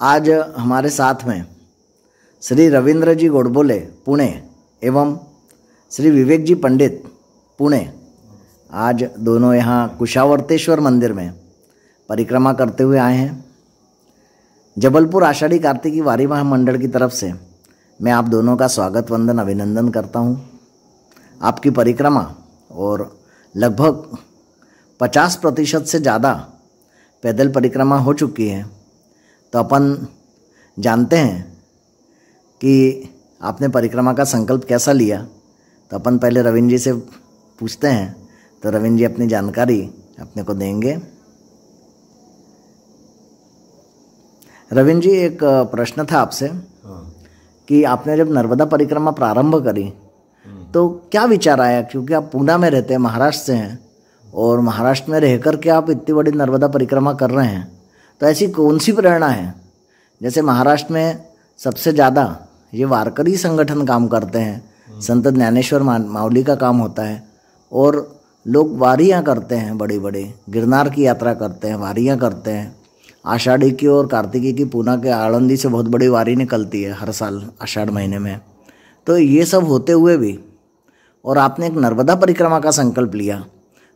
आज हमारे साथ में श्री रविंद्र जी गोडबोले पुणे एवं श्री विवेक जी पंडित पुणे, आज दोनों यहाँ कुशावर्तेश्वर मंदिर में परिक्रमा करते हुए आए हैं। जबलपुर आषाढ़ी कार्तिकी वारी महामंडल की तरफ से मैं आप दोनों का स्वागत वंदन अभिनंदन करता हूँ। आपकी परिक्रमा और लगभग 50% से ज़्यादा पैदल परिक्रमा हो चुकी है, तो अपन जानते हैं कि आपने परिक्रमा का संकल्प कैसा लिया। तो अपन पहले रविंद्र जी से पूछते हैं, तो रविंद्र जी अपनी जानकारी अपने को देंगे। रविंद्र जी, एक प्रश्न था आपसे कि आपने जब नर्मदा परिक्रमा प्रारंभ करी तो क्या विचार आया, क्योंकि आप पूना में रहते हैं, महाराष्ट्र से हैं, और महाराष्ट्र में रहकर के आप इतनी बड़ी नर्मदा परिक्रमा कर रहे हैं, तो ऐसी कौन सी प्रेरणा है? जैसे महाराष्ट्र में सबसे ज़्यादा ये वारकरी संगठन काम करते हैं, संत ज्ञानेश्वर मावली का काम होता है, और लोग वारियाँ करते हैं, बड़ी बड़ी गिरनार की यात्रा करते हैं, वारियाँ करते हैं। आषाढ़ी की और कार्तिकी की पूना के आळंदी से बहुत बड़ी वारी निकलती है हर साल आषाढ़ महीने में। तो ये सब होते हुए भी और आपने एक नर्मदा परिक्रमा का संकल्प लिया,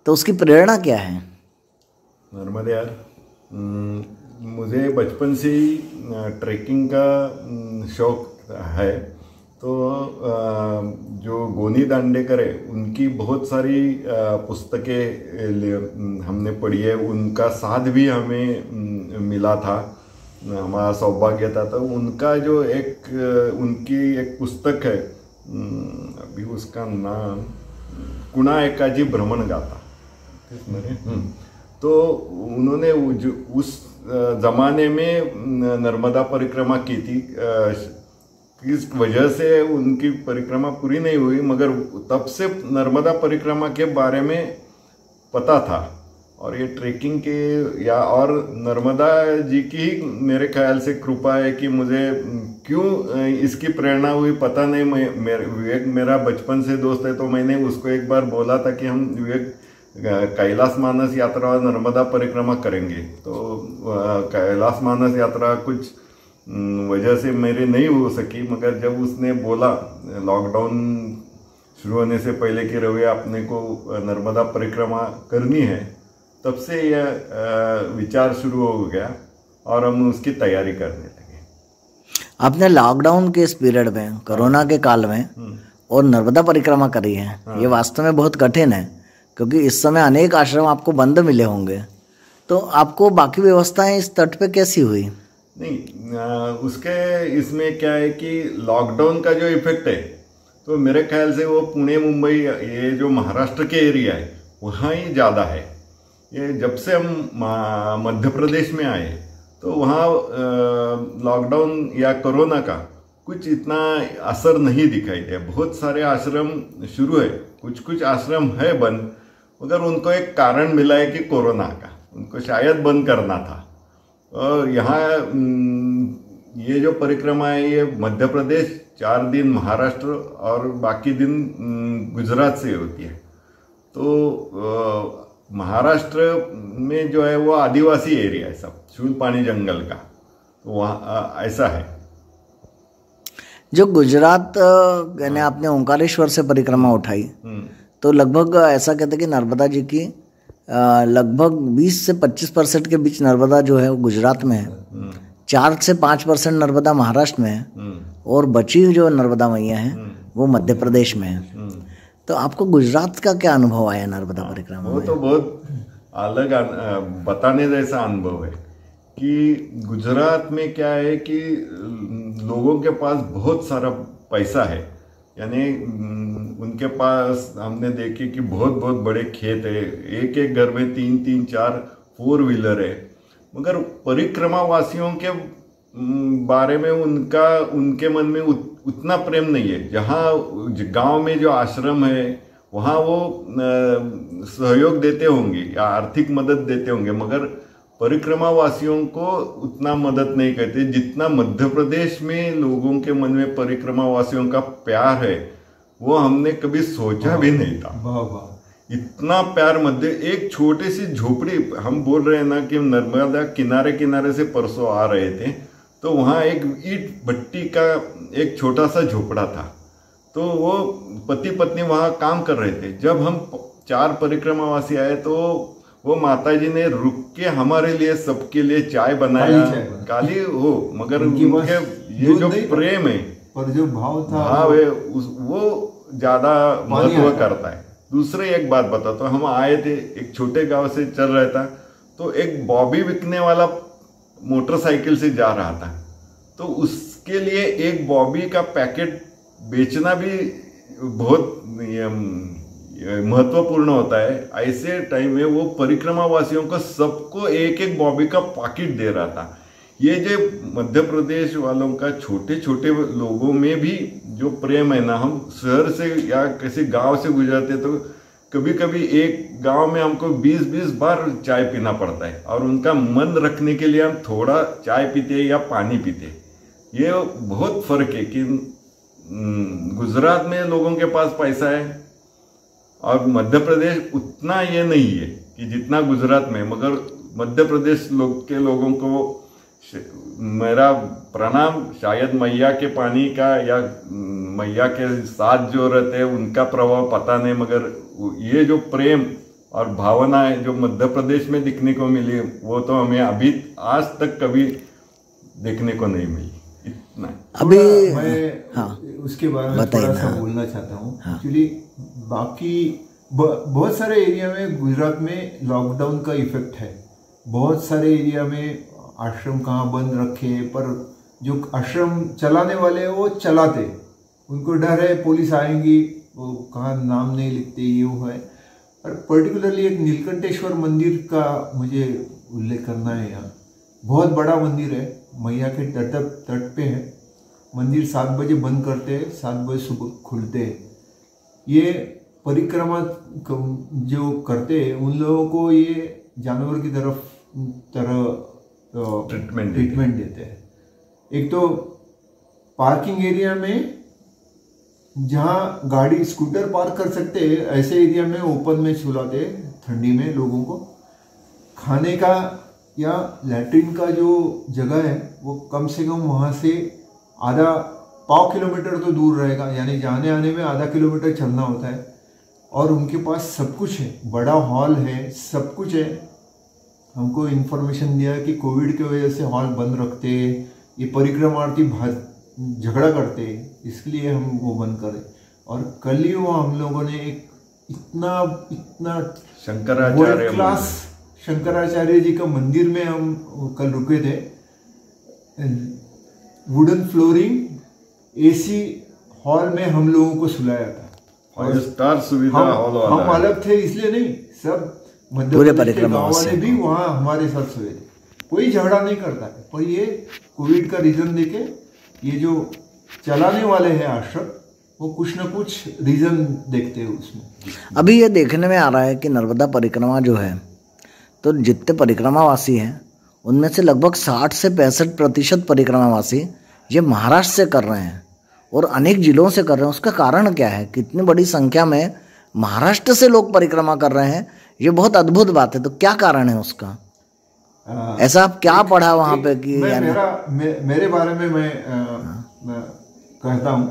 तो उसकी प्रेरणा क्या है? नर्मदा यार, मुझे बचपन से ही ट्रैकिंग का शौक है। तो जो गोनी दांडेकर है उनकी बहुत सारी पुस्तकें हमने पढ़ी है, उनका साथ भी हमें मिला था, हमारा सौभाग्य था। तो उनका जो उनकी एक पुस्तक है, अभी उसका नाम कुणा एकाजी भ्रमण गाथा, तो उन्होंने उस जमाने में नर्मदा परिक्रमा की थी। किस वजह से उनकी परिक्रमा पूरी नहीं हुई, मगर तब से नर्मदा परिक्रमा के बारे में पता था। और ये ट्रेकिंग के या और नर्मदा जी की मेरे ख्याल से कृपा है कि मुझे क्यों इसकी प्रेरणा हुई पता नहीं। विवेक मेरा बचपन से दोस्त है, तो मैंने उसको एक बार बोला था कि हम विवेक कैलाश मानस यात्रा और नर्मदा परिक्रमा करेंगे। तो कैलाश मानस यात्रा कुछ वजह से मेरे नहीं हो सकी, मगर जब उसने बोला लॉकडाउन शुरू होने से पहले कि रवि आपने को नर्मदा परिक्रमा करनी है, तब से यह विचार शुरू हो गया और हम उसकी तैयारी करने लगे। आपने लॉकडाउन के इस पीरियड में, कोरोना के काल में और नर्मदा परिक्रमा करी है। ये वास्तव में बहुत कठिन है, क्योंकि इस समय अनेक आश्रम आपको बंद मिले होंगे, तो आपको बाकी व्यवस्थाएं इस तट पे कैसी हुई? नहीं, उसके इसमें क्या है कि लॉकडाउन का जो इफेक्ट है, तो मेरे ख्याल से वो पुणे मुंबई ये जो महाराष्ट्र के एरिया है वहाँ ही ज़्यादा है। ये जब से हम मध्य प्रदेश में आए तो वहाँ लॉकडाउन या कोरोना का कुछ इतना असर नहीं दिखाई दिया। बहुत सारे आश्रम शुरू है, कुछ आश्रम है बंद, मगर उनको एक कारण मिला है कि कोरोना का, उनको शायद बंद करना था। और यहाँ ये जो परिक्रमा है ये मध्य प्रदेश, 4 दिन महाराष्ट्र और बाकी दिन गुजरात से होती है। तो महाराष्ट्र में जो है वो आदिवासी एरिया है, सब शूलपानी जंगल का, तो वहाँ ऐसा है। जो गुजरात यानी आपने ओंकारेश्वर से परिक्रमा उठाई, तो लगभग ऐसा कहते हैं कि नर्मदा जी की लगभग 20 से 25% के बीच नर्मदा जो है वो गुजरात में है, 4 से 5% नर्मदा महाराष्ट्र में है, और बची जो नर्मदा मैया है वो मध्य प्रदेश में है। तो आपको गुजरात का क्या अनुभव आया नर्मदा परिक्रमा में? वो तो बहुत अलग बताने जैसा अनुभव है कि गुजरात में क्या है कि लोगों के पास बहुत सारा पैसा है, यानी उनके पास हमने देखे कि बहुत बहुत बड़े खेत है, एक घर में 3-3, 4 4 व्हीलर है, मगर परिक्रमा वासियों के बारे में उनके मन में उतना प्रेम नहीं है। जहाँ गांव में जो आश्रम है वहाँ वो सहयोग देते होंगे या आर्थिक मदद देते होंगे, मगर परिक्रमा वासियों को उतना मदद नहीं करते जितना मध्य प्रदेश में लोगों के मन में परिक्रमा वासियों का प्यार है, वो हमने कभी सोचा भी नहीं था। इतना प्यार मध्य, एक छोटी सी झोपड़ी, हम बोल रहे हैं ना कि नर्मदा किनारे किनारे से परसों आ रहे थे, तो वहाँ एक ईंट भट्टी का एक छोटा सा झोपड़ा था। तो वो पति पत्नी वहाँ काम कर रहे थे। जब हम 4 परिक्रमावासी आए तो वो माताजी ने रुक के हमारे लिए सबके लिए चाय बनाया। काली हो मगर उनके ये जो प्रेम है पर जो भाव था, भाव है वो ज्यादा महत्व करता है। दूसरी एक बात बताता हूँ, हम आए थे एक छोटे गांव से चल रहा था, तो एक बॉबी बिकने वाला मोटरसाइकिल से जा रहा था। तो उसके लिए एक बॉबी का पैकेट बेचना भी बहुत महत्वपूर्ण होता है। ऐसे टाइम में वो परिक्रमा वासियों को सबको एक एक बॉबी का पैकेट दे रहा था। ये जो मध्य प्रदेश वालों का छोटे छोटे लोगों में भी जो प्रेम है ना, हम शहर से या किसी गांव से गुजरते तो कभी कभी एक गांव में हमको 20-20 बार चाय पीना पड़ता है, और उनका मन रखने के लिए हम थोड़ा चाय पीते या पानी पीते। ये बहुत फर्क है कि गुजरात में लोगों के पास पैसा है और मध्य प्रदेश उतना ये नहीं है कि जितना गुजरात में। मगर मध्य प्रदेश के लोगों को मेरा प्रणाम। शायद मैया के पानी का या मैया के साथ जो रहते हैं उनका प्रभाव पता नहीं, मगर ये जो प्रेम और भावना है जो मध्य प्रदेश में दिखने को मिली, वो तो हमें अभी आज तक कभी देखने को नहीं मिली। इतना अभी मैं उसके बारे में थोड़ा सा बोलना चाहता हूँ। एक्चुअली बाकी बहुत सारे एरिया में गुजरात में लॉकडाउन का इफेक्ट है। बहुत सारे एरिया में आश्रम कहाँ बंद रखे, पर जो आश्रम चलाने वाले हैं वो चलाते, उनको डर है पुलिस आएंगी, वो कहाँ नाम नहीं लिखते, ये वो है। और पर्टिकुलरली एक नीलकंठेश्वर मंदिर का मुझे उल्लेख करना है। यहाँ बहुत बड़ा मंदिर है, मैया के तट पे है। मंदिर 7 बजे बंद करते हैं, 7 बजे सुबह खुलते हैं। ये परिक्रमा जो करते हैं उन लोगों को ये जानवर की तरह ट्रीटमेंट देते हैं। एक तो पार्किंग एरिया में जहाँ गाड़ी स्कूटर पार्क कर सकते हैं, ऐसे एरिया में ओपन में छुलाते ठंडी में लोगों को। खाने का या लैट्रिन का जो जगह है वो कम से कम वहाँ से आधा पाव किलोमीटर तो दूर रहेगा, यानी जाने आने में आधा किलोमीटर चलना होता है। और उनके पास सब कुछ है, बड़ा हॉल है, सब कुछ है। हमको इन्फॉर्मेशन दिया कि कोविड की वजह से हॉल बंद रखते, ये परिक्रमार्थी झगड़ा करते, इसलिए हम वो बंद करें। और कल ही वो हम लोगों ने एक इतना शंकराचार्य क्लास शंकराचार्य जी का मंदिर में हम कल रुके थे। वुडन फ्लोरिंग, एसी हॉल में हम लोगों को सुलाया था। और स्टार सुविधा हॉल वाला हम अलग थे इसलिए नहीं, सब मध्य प्रदेश के गाँव वाले भी वहाँ हमारे साथ सोए थे। कोई झगड़ा नहीं करता है, पर ये कोविड का रीजन देके ये जो चलाने वाले हैं आश्रम, वो कुछ ना कुछ रीजन देखते हैं उसमें। अभी ये देखने में आ रहा है कि नर्मदा परिक्रमा जो है, तो जितने परिक्रमावासी हैं उनमें से लगभग 60 से 65% परिक्रमावासी ये महाराष्ट्र से कर रहे हैं और अनेक जिलों से कर रहे हैं। उसका कारण क्या है? कितनी बड़ी संख्या में महाराष्ट्र से लोग परिक्रमा कर रहे हैं, ये बहुत अद्भुत बात है। तो क्या कारण है उसका? ऐसा आप क्या पढ़ा वहाँ पे कि मेरे बारे में मैं कहता हूँ।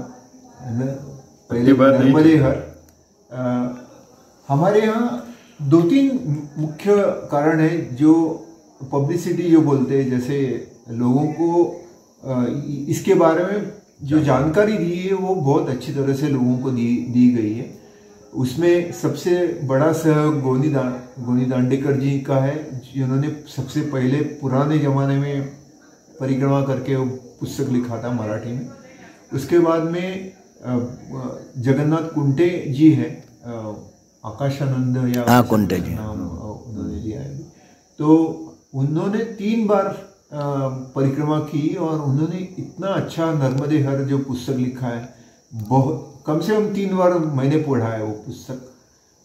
पहले नर्मदे हर हमारे यहाँ 2-3 मुख्य कारण है जो पब्लिसिटी जो बोलते हैं, जैसे लोगों को इसके बारे में जो जानकारी दी है वो बहुत अच्छी तरह से लोगों को दी गई है। उसमें सबसे बड़ा सहयोग गोनी दांडेकर जी का है, जिन्होंने सबसे पहले पुराने ज़माने में परिक्रमा करके वो पुस्तक लिखा था मराठी में। उसके बाद में जगन्नाथ कुंटे जी है, आकाशानंद या कुंटे जी नाम उन्होंने लिया है। तो उन्होंने 3 बार परिक्रमा की और उन्होंने इतना अच्छा नर्मदे हर जो पुस्तक लिखा है, बहुत कम से कम 3 बार मैंने पढ़ा है वो पुस्तक।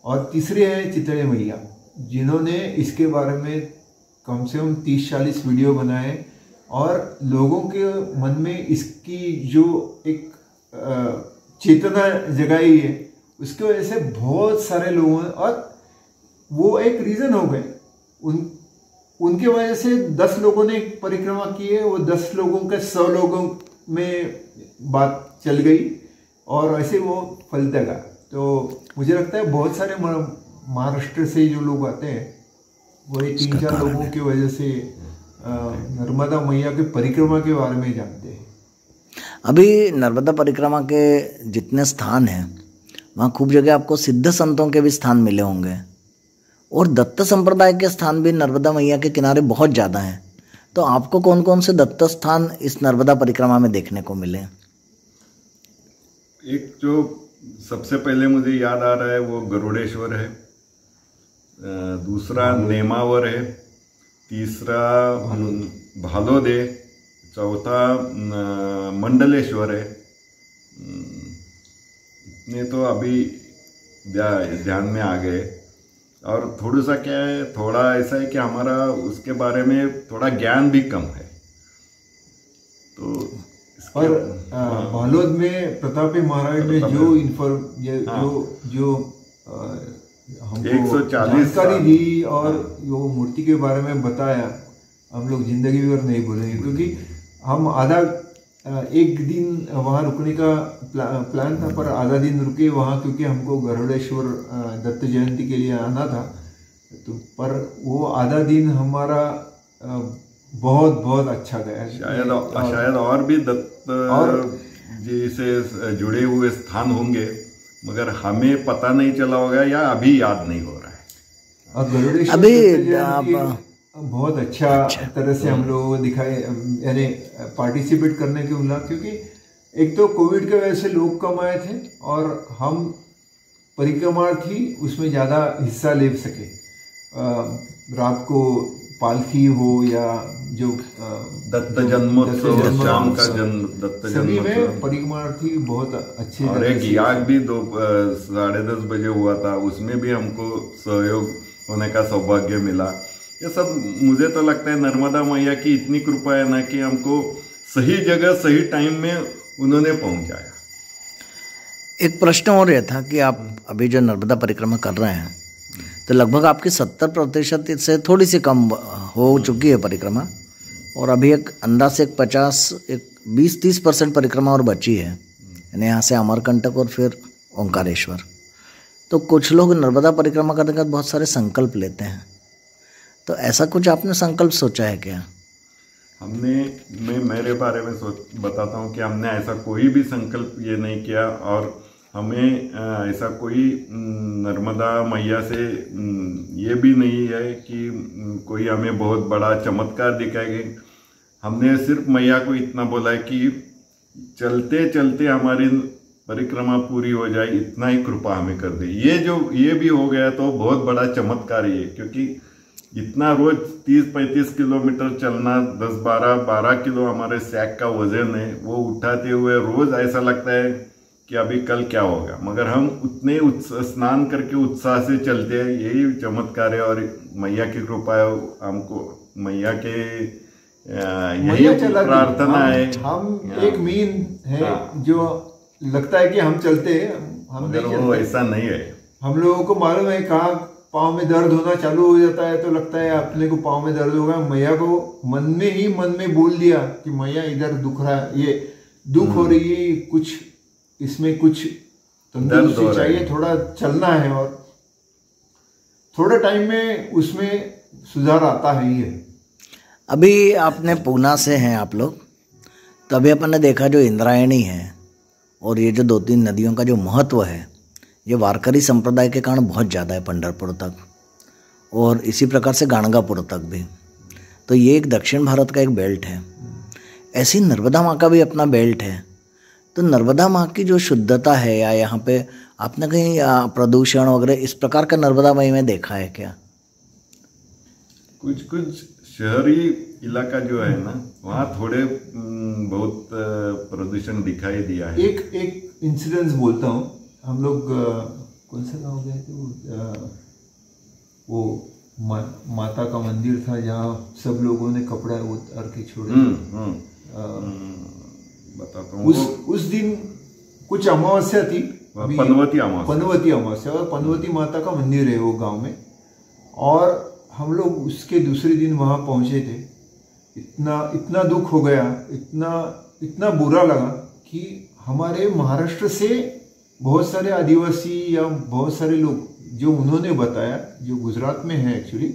और तीसरे है चितड़े मैया, जिन्होंने इसके बारे में कम से कम 30-40 वीडियो बनाए और लोगों के मन में इसकी जो एक चेतना जगाई है, उसकी वजह से बहुत सारे लोगों और वो एक रीज़न हो गए उनके वजह से 10 लोगों ने परिक्रमा की है, वो 10 लोगों के 100 लोगों में बात चल गई और ऐसे वो फलता गया। तो मुझे लगता है बहुत सारे महाराष्ट्र से जो लोग आते हैं वो 3-4 लोगों की वजह से नर्मदा मैया के परिक्रमा के बारे में जानते हैं। अभी नर्मदा परिक्रमा के जितने स्थान हैं वहाँ खूब जगह आपको सिद्ध संतों के भी स्थान मिले होंगे और दत्त संप्रदाय के स्थान भी नर्मदा मैया के किनारे बहुत ज़्यादा हैं। तो आपको कौन कौन से दत्त स्थान इस नर्मदा परिक्रमा में देखने को मिले? एक जो सबसे पहले मुझे याद आ रहा है वो गरुड़ेश्वर है, दूसरा नेमावर है, तीसरा भालोद है, चौथा मंडलेश्वर है। इतने तो अभी ध्यान में आ गए। और थोड़ा सा क्या है, थोड़ा ऐसा है कि हमारा उसके बारे में थोड़ा ज्ञान भी कम है। तो और भालोद में प्रतापी महाराज ने जो हमको जानकारी दी और जो मूर्ति के बारे में बताया, हम लोग जिंदगी भर नहीं भूलेंगे। क्योंकि हम एक दिन वहाँ रुकने का प्लान था, पर आधा दिन रुके वहाँ क्योंकि हमको गरुड़ेश्वर दत्त जयंती के लिए आना था। तो पर वो आधा दिन हमारा बहुत बहुत अच्छा गया। शायद और भी दत्त जी से जुड़े हुए स्थान होंगे, मगर हमें पता नहीं चला होगा या अभी याद नहीं हो रहा है। और गरुड़ेश्वर बहुत अच्छा तरह से हम लोग दिखाए, यानी पार्टिसिपेट करने के मिला। क्योंकि एक तो कोविड की वजह से लोग कम आए थे और हम परिक्रमार्थी उसमें ज़्यादा हिस्सा ले सके। रात को पालकी हो या जो दत्त जन्मोत्सव, शाम का दत्त सभी में परिक्रमार्थी बहुत अच्छे। और एक याग भी 10:30 बजे हुआ था, उसमें भी हमको सहयोग होने का सौभाग्य मिला। ये सब मुझे तो लगता है नर्मदा मैया की इतनी कृपा है ना कि हमको सही जगह सही टाइम में उन्होंने पहुंचाया। एक प्रश्न और यह था कि आप अभी जो नर्मदा परिक्रमा कर रहे हैं तो लगभग आपकी 70% से थोड़ी सी कम हो चुकी है परिक्रमा, और अभी एक अंदाज से 20-30% परिक्रमा और बची है, यानी यहाँ से अमरकंटक और फिर ओंकारेश्वर। तो कुछ लोग नर्मदा परिक्रमा करने के बाद बहुत सारे संकल्प लेते हैं, तो ऐसा कुछ आपने संकल्प सोचा है क्या? मैं मेरे बारे में बताता हूँ कि हमने ऐसा कोई भी संकल्प ये नहीं किया, और हमें ऐसा कोई नर्मदा मैया से ये भी नहीं है कि कोई हमें बहुत बड़ा चमत्कार दिखाएगी। हमने सिर्फ मैया को इतना बोला है कि चलते चलते हमारी परिक्रमा पूरी हो जाए, इतना ही कृपा हमें कर दे। ये भी हो गया तो बहुत बड़ा चमत्कार ही है, क्योंकि इतना रोज 30-35 किलोमीटर चलना, 10-12 किलो हमारे सैक का वजन है, वो उठाते हुए रोज ऐसा लगता है कि अभी कल क्या होगा, मगर हम उतने स्नान करके उत्साह से चलते हैं। यही चमत्कार है और मैया की कृपा है। हमको मैया के यही प्रार्थना है। हम एक मीन है जो लगता है कि हम चलते हैं, हम नहीं चलते। वो ऐसा नहीं है। हम लोगों को मालूम है कहाँ पाँव में दर्द होना चालू हो जाता है तो लगता है अपने को पाँव में दर्द होगा। मैया को मन में बोल दिया कि मैया इधर दुख रहा है, ये दुख हो रही है, कुछ इसमें कुछ तंदुरुस्ती चाहिए, थोड़ा चलना है, और थोड़ा टाइम में उसमें सुधार आता है ही है। अभी आपने पूना से हैं आप लोग, तो अभी अपन ने देखा जो इंद्रायणी है और ये जो 2-3 नदियों का जो महत्व है, ये वारकरी संप्रदाय के कारण बहुत ज़्यादा है पंढरपुर तक, और इसी प्रकार से गाणगापुर तक भी। तो ये एक दक्षिण भारत का एक बेल्ट है। ऐसी नर्मदा माँ का भी अपना बेल्ट है। तो नर्मदा माँ की जो शुद्धता है, या यहाँ पे आपने कहीं प्रदूषण वगैरह इस प्रकार का नर्मदा माई में देखा है क्या? कुछ शहरी इलाका जो है ना, वहाँ थोड़े बहुत प्रदूषण दिखाई दिया है। एक इंसिडेंस बोलता हूँ। हम लोग कौन सा गाँव गए थे, वो माता का मंदिर था जहाँ सब लोगों ने कपड़ा उतार के छोड़े। बताता हूँ। उस दिन कुछ अमावस्या थी, पनवती अमावस्या, और पनवती माता का मंदिर है वो गांव में। और हम लोग उसके दूसरे दिन वहाँ पहुँचे थे। इतना दुख हो गया, इतना बुरा लगा कि हमारे महाराष्ट्र से बहुत सारे आदिवासी या बहुत सारे लोग, जो उन्होंने बताया, जो गुजरात में है एक्चुअली,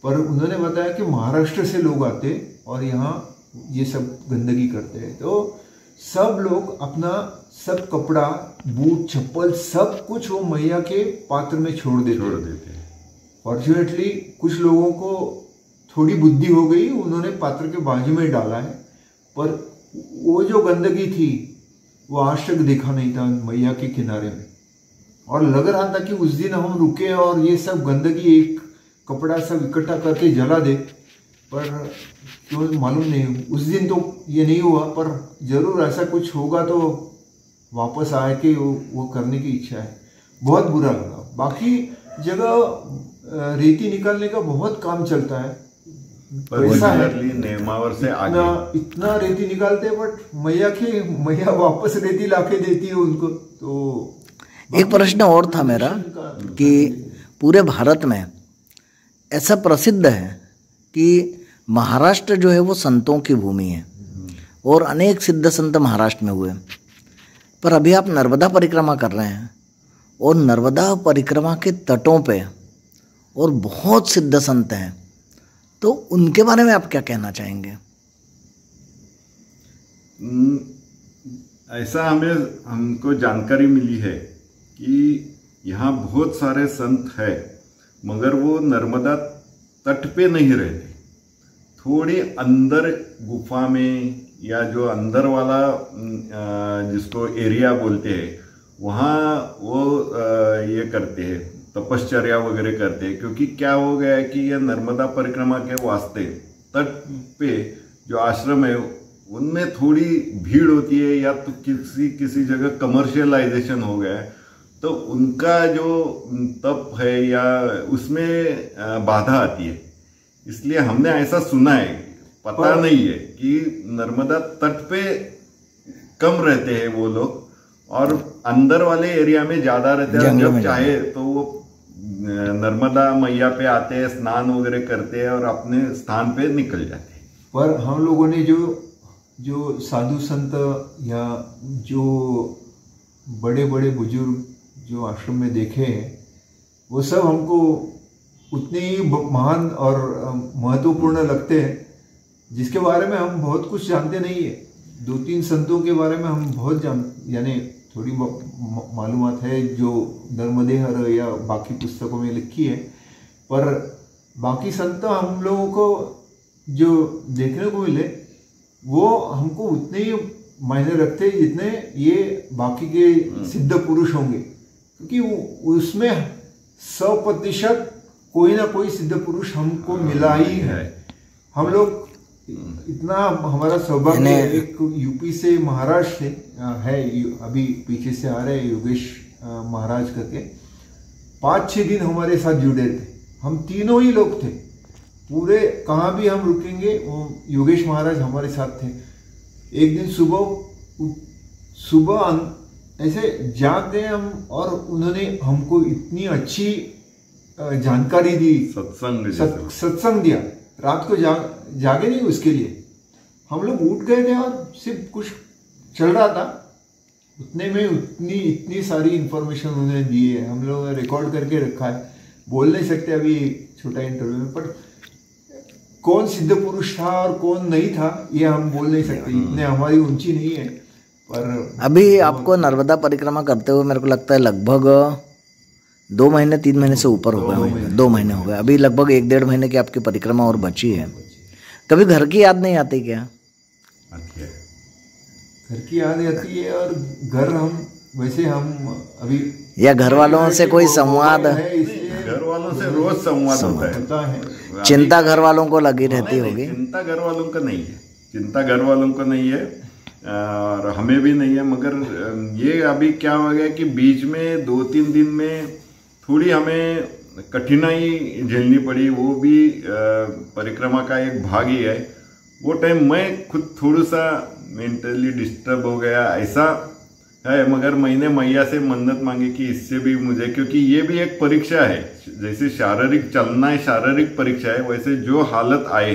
पर उन्होंने बताया कि महाराष्ट्र से लोग आते और यहाँ ये सब गंदगी करते हैं। तो सब लोग अपना सब कपड़ा, बूट, चप्पल, सब कुछ वो मैया के पात्र में छोड़ देते हैं। फॉर्चुनेटली कुछ लोगों को थोड़ी बुद्धि हो गई, उन्होंने पात्र के बाजू में डाला है, पर वो जो गंदगी थी वो आज तक देखा नहीं था मैया के किनारे में। और लग रहा था कि उस दिन हम रुके और ये सब गंदगी, एक कपड़ा सब इकट्ठा करके जला दे, पर क्यों मालूम नहीं, उस दिन तो ये नहीं हुआ, पर जरूर ऐसा कुछ होगा तो वापस आए के वो करने की इच्छा है। बहुत बुरा लगा। बाकी जगह रेती निकालने का बहुत काम चलता है, पैसा है, नेमावर से आगे इतना रेती निकालते हैं, बट मैया वापस रेती लाके देती है उनको। तो एक प्रश्न और था मेरा कि पूरे भारत में ऐसा प्रसिद्ध है कि महाराष्ट्र जो है वो संतों की भूमि है और अनेक सिद्ध संत महाराष्ट्र में हुए, पर अभी आप नर्मदा परिक्रमा कर रहे हैं और नर्मदा परिक्रमा के तटों पे और बहुत सिद्ध संत हैं, तो उनके बारे में आप क्या कहना चाहेंगे? ऐसा हमको जानकारी मिली है कि यहाँ बहुत सारे संत हैं, मगर वो नर्मदा तट पे नहीं रहते, थोड़ी अंदर गुफा में या जो अंदर वाला जिसको एरिया बोलते हैं वहाँ वो ये करते हैं, तपश्चर्या वगैरह करते हैं। क्योंकि क्या हो गया है कि ये नर्मदा परिक्रमा के वास्ते तट पे जो आश्रम है उनमें थोड़ी भीड़ होती है, या तो किसी जगह कमर्शियलाइजेशन हो गया है, तो उनका जो तप है या उसमें बाधा आती है। इसलिए हमने ऐसा सुना है, पता नहीं है कि नर्मदा तट पे कम रहते हैं वो लोग और अंदर वाले एरिया में ज्यादा रहते हैं। जब चाहे तो वो नर्मदा मैया पे आते हैं, स्नान वगैरह करते हैं और अपने स्थान पे निकल जाते हैं। पर हम लोगों ने जो साधु संत या जो बड़े बड़े बुजुर्ग जो आश्रम में देखे हैं, वो सब हमको उतने ही महान और महत्वपूर्ण लगते हैं, जिसके बारे में हम बहुत कुछ जानते नहीं है। 2-3 संतों के बारे में हम बहुत यानी थोड़ी मालूमात है जो नर्मदेहर या बाकी पुस्तकों में लिखी है, पर बाकी संत हम लोगों को जो देखने को मिले वो हमको उतने ही मायने रखते हैं जितने ये बाकी के सिद्ध पुरुष होंगे, क्योंकि उसमें 100% कोई ना कोई सिद्ध पुरुष हमको मिला ही है। हम लोग इतना, हमारा सौभाग्य, एक यूपी से महाराष्ट्र से है, अभी पीछे से आ रहे हैं योगेश महाराज करके, 5-6 दिन हमारे साथ जुड़े थे। हम तीनों ही लोग थे, पूरे कहाँ भी हम रुकेंगे वो योगेश महाराज हमारे साथ थे। एक दिन सुबह ऐसे जाग गए हम और उन्होंने हमको इतनी अच्छी जानकारी दी, सत्संग दिया। रात को जागे नहीं, उसके लिए हम लोग उठ गए थे और सिर्फ कुछ चल रहा था, उतने में इतनी सारी इंफॉर्मेशन उन्होंने दी है। हम लोग ने रिकॉर्ड करके रखा है, बोल नहीं सकते अभी छोटा इंटरव्यू में, पर कौन सिद्ध पुरुष था और कौन नहीं था ये हम बोल नहीं सकते, इतने हमारी ऊंची नहीं है। पर अभी आपको नर्मदा परिक्रमा करते हुए मेरे को लगता है लगभग 2 महीने 3 महीने से ऊपर हो गए, 2 महीने हो गए। अभी लगभग 1-1.5 महीने की आपकी परिक्रमा और बची है। कभी घर की याद नहीं आती क्या? घर की याद आती है, और घर हम अभी या घर वालों से कोई संवाद? घर वालों से रोज संवाद होता है। चिंता घर वालों को लगी रहती होगी? चिंता घर वालों को नहीं है, चिंता घर वालों को नहीं है और हमें भी नहीं है। मगर ये अभी क्या हो गया कि बीच में 2-3 दिन में थोड़ी हमें कठिनाई झेलनी पड़ी, वो भी परिक्रमा का एक भाग ही है। वो टाइम मैं खुद थोड़ा सा मेंटली डिस्टर्ब हो गया, ऐसा है, मगर मैंने मैया से मन्नत मांगी कि इससे भी मुझे, क्योंकि ये भी एक परीक्षा है, जैसे शारीरिक चलना शारीरिक परीक्षा है, वैसे जो हालत आए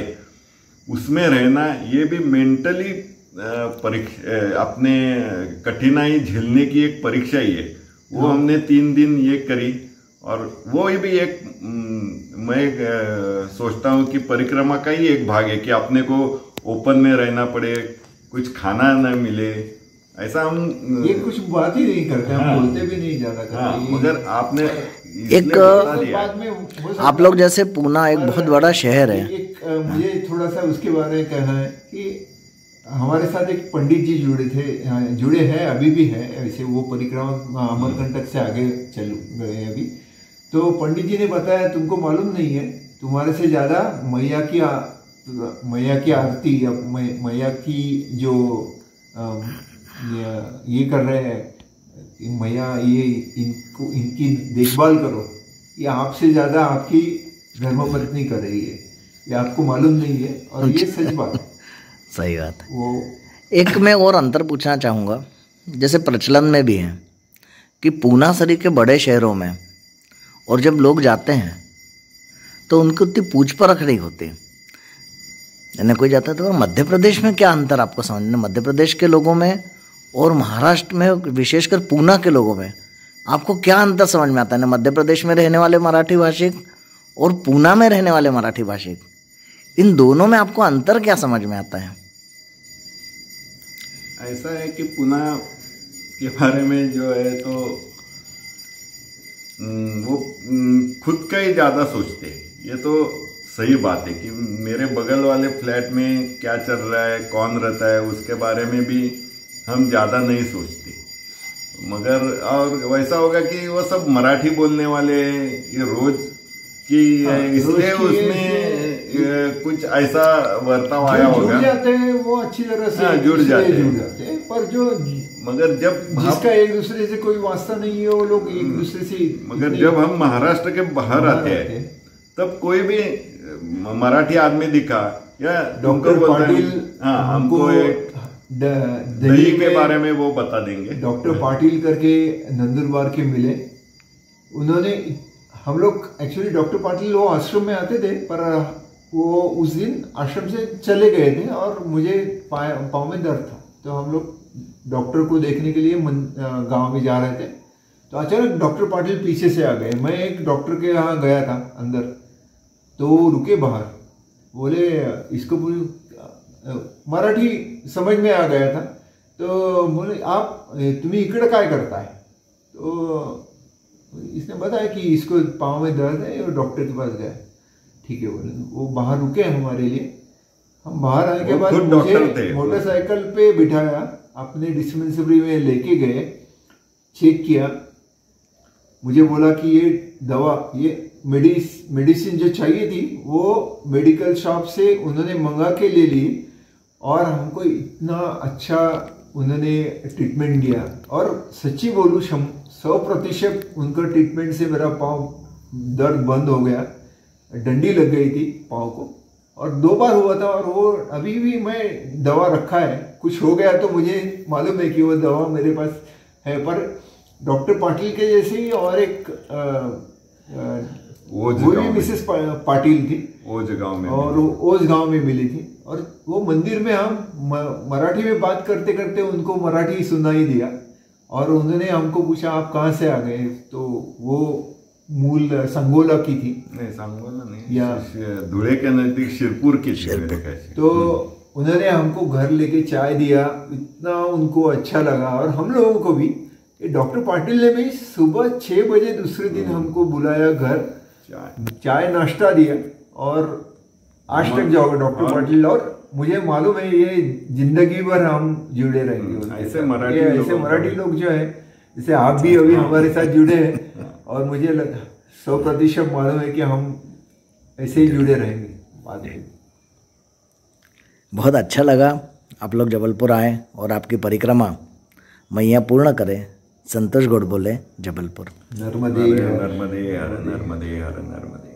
उसमें रहना ये भी मेंटली अपने कठिनाई झेलने की एक परीक्षा ही है। वो हमने 3 दिन ये करी, और वो भी एक मैं सोचता हूँ कि परिक्रमा का ही एक भाग है कि अपने को ओपन में रहना पड़े, कुछ खाना न मिले, ऐसा हम ये कुछ बात ही नहीं करते, हम बोलते भी नहीं ज्यादा करते। हाँ, मगर आपने एक आप लोग जैसे पूना एक बहुत बड़ा शहर है, एक मुझे थोड़ा सा उसके बारे में कहना है कि हमारे साथ एक पंडित जी जुड़े हैं, अभी भी हैं, ऐसे वो परिक्रमा अमरकंटक से आगे चल गए अभी। तो पंडित जी ने बताया, तुमको मालूम नहीं है, तुम्हारे से ज्यादा मैया की आरती या मैया की जो ये कर रहे हैं, मैया ये इनकी देखभाल करो, ये आपसे ज्यादा आपकी धर्मपत्नी कर रही है, ये आपको मालूम नहीं है, और ये सच बात है। सही बात है। वो एक मैं और अंतर पूछना चाहूँगा, जैसे प्रचलन में भी है कि पूना सरी के बड़े शहरों में और जब लोग जाते हैं तो उनकी उतनी पूछ परख नहीं होती, यानी कोई जाता है तो। और मध्य प्रदेश में क्या अंतर आपको समझना, मध्य प्रदेश के लोगों में और महाराष्ट्र में, विशेषकर पूना के लोगों में आपको क्या अंतर समझ में आता है? मध्य प्रदेश में रहने वाले मराठी भाषिक और पूना में रहने वाले मराठी भाषिक, इन दोनों में आपको अंतर क्या समझ में आता है? ऐसा है कि पूना के बारे में जो है तो वो खुद का ही ज्यादा सोचते हैं। ये तो सही बात है कि मेरे बगल वाले फ्लैट में क्या चल रहा है, कौन रहता है, उसके बारे में भी हम ज्यादा नहीं सोचते। मगर और वैसा होगा कि वो सब मराठी बोलने वाले ये रोज की, इसलिए उसमें कुछ ऐसा बर्ताव आया होगा, जुड़ जाते हैं वो अच्छी तरह से जुड़ जाते हैं। पर जो मगर जब जिसका एक दूसरे से कोई वास्ता नहीं है, वो लोग एक दूसरे से, मगर जब हम महाराष्ट्र के बाहर आते हैं तब कोई भी मराठी आदमी दिखा या डॉक्टर पाटिल, हाँ, हमको दही के बारे में वो बता देंगे। डॉक्टर पाटिल करके नंदुरबार के मिले, उन्होंने, हम लोग एक्चुअली डॉक्टर पाटिल वो आश्रम में आते थे, पर वो उस दिन आश्रम से चले गए थे और मुझे पाँव में दर्द था, तो हम लोग डॉक्टर को देखने के लिए गांव में जा रहे थे। तो अचानक डॉक्टर पाटिल पीछे से आ गए। मैं एक डॉक्टर के यहाँ गया था अंदर, तो वो रुके बाहर, बोले इसको मराठी समझ में आ गया था, तो बोले आप तुम्हें इकड़ काय करता है? तो इसने बताया कि इसको पाँव में दर्द है और डॉक्टर के पास गया। ठीक है बोले, वो बाहर रुके हमारे लिए। हम बाहर आने के बाद मुझे मोटरसाइकिल पे बिठाया, अपने डिस्पेंसरी में लेके गए, चेक किया, मुझे बोला कि ये दवा, ये मेडिसिन जो चाहिए थी वो मेडिकल शॉप से उन्होंने मंगा के ले ली, और हमको इतना अच्छा उन्होंने ट्रीटमेंट दिया। और सच्ची बोलूँ 100% उनका ट्रीटमेंट से मेरा पाँव दर्द बंद हो गया। डंडी लग गई थी पाँव को, और 2 बार हुआ था, और वो अभी भी मैं दवा रखा है। कुछ हो गया तो मुझे मालूम है कि वो दवा मेरे पास है। पर डॉक्टर पाटिल के जैसे ही और एक वो भी मिसेस पाटिल थी, ओज गांव में मिली थी। और वो मंदिर में हम मराठी में बात करते करते उनको मराठी सुनाई दिया, और उन्होंने हमको पूछा आप कहाँ से आ गए? तो वो मूल संगोला की थी। नहीं, संगोला नहीं, या धुले के नजदीक शिरपुर की थी। तो उन्होंने हमको घर लेके चाय दिया, इतना उनको अच्छा लगा। और हम लोगों को भी, डॉक्टर पाटिल ने भी सुबह 6 बजे दूसरे दिन हमको बुलाया घर, चाय नाश्ता दिया, और आज तक जाओगे डॉक्टर पाटिल। और मुझे मालूम है ये जिंदगी भर हम जुड़े रहेंगे। ऐसे मराठी लोग जो है, जैसे आप भी अभी हमारे साथ जुड़े हैं, और मुझे 100% मालूम है कि हम ऐसे ही जुड़े रहेंगे बाद में। बहुत अच्छा लगा आप लोग जबलपुर आए और आपकी परिक्रमा मैया पूर्ण करें। संतोष गोडबोले, जबलपुर। नर्मदे नर्मदे हर नर्मदे हर नर्मदे।